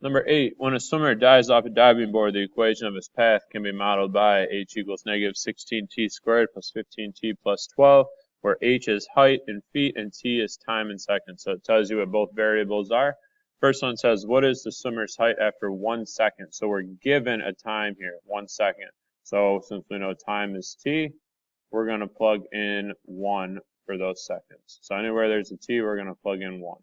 Number 8, when a swimmer dives off a diving board, the equation of his path can be modeled by h equals negative 16t squared plus 15t plus 12, where h is height in feet and t is time in seconds. So it tells you what both variables are. First one says, what is the swimmer's height after 1 second? So we're given a time here, 1 second. So since we know time is t, we're going to plug in 1 for those seconds. So anywhere there's a t, we're going to plug in 1.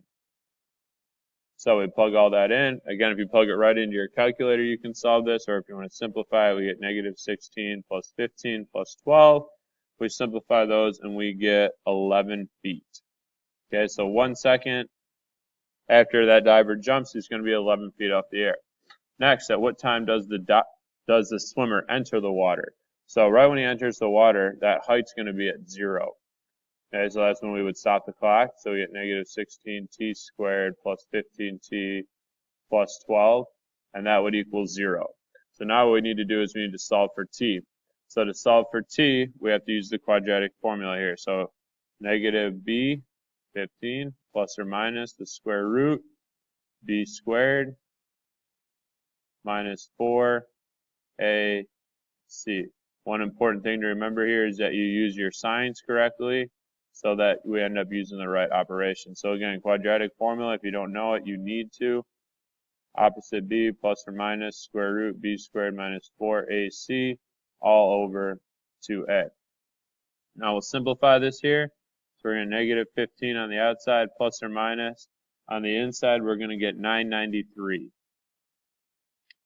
So we plug all that in. Again, if you plug it right into your calculator, you can solve this. Or if you want to simplify it, we get negative 16 plus 15 plus 12. We simplify those and we get 11 feet. Okay, so 1 second after that diver jumps, he's going to be 11 feet off the air. Next, at what time does the swimmer enter the water? So right when he enters the water, that height's going to be at 0. Okay, so that's when we would stop the clock. So we get negative 16t squared plus 15t plus 12, and that would equal 0. So now what we need to do is we need to solve for t. So to solve for t, we have to use the quadratic formula here. So negative b, 15, plus or minus the square root, b squared, minus 4ac. One important thing to remember here is that you use your signs correctly, so that we end up using the right operation. So again, quadratic formula, if you don't know it, you need to. Opposite b plus or minus square root b squared minus 4ac all over 2a. Now we'll simplify this here. So we're going to negative 15 on the outside plus or minus. On the inside, we're going to get 993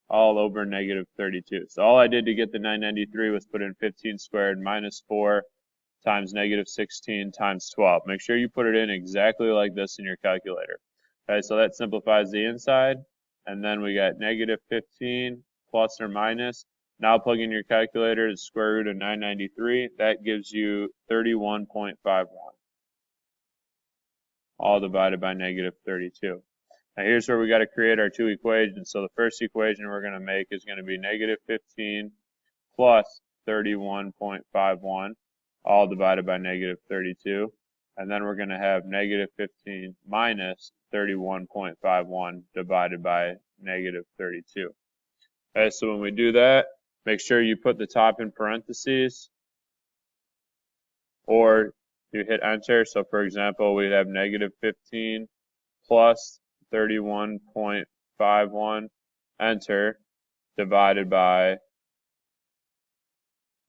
all over negative 32. So all I did to get the 993 was put in 15 squared minus 4 times negative 16 times 12. Make sure you put it in exactly like this in your calculator. Okay, so that simplifies the inside. And then we got negative 15 plus or minus. Now plug in your calculator the square root of 993. That gives you 31.51. All divided by negative 32. Now here's where we got to create our two equations. So the first equation we're going to make is going to be negative 15 plus 31.51. All divided by negative 32. And then we're going to have negative 15 minus 31.51 divided by negative 32. Okay, so when we do that, make sure you put the top in parentheses or you hit enter. So for example, we'd have negative 15 plus 31.51, enter, divided by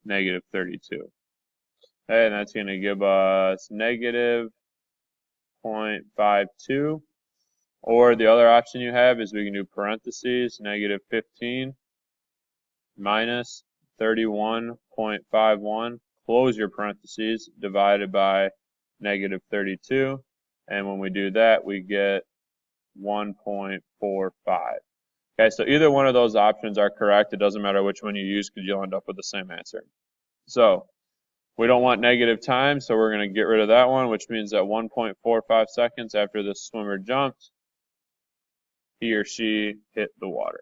negative 32. Okay, and that's going to give us negative 0.52. Or the other option you have is we can do parentheses, negative 15 minus 31.51, close your parentheses, divided by negative 32. And when we do that, we get 1.45. Okay, so either one of those options are correct. It doesn't matter which one you use because you'll end up with the same answer. So we don't want negative time, so we're going to get rid of that one, which means that 1.45 seconds after the swimmer jumped, he or she hit the water.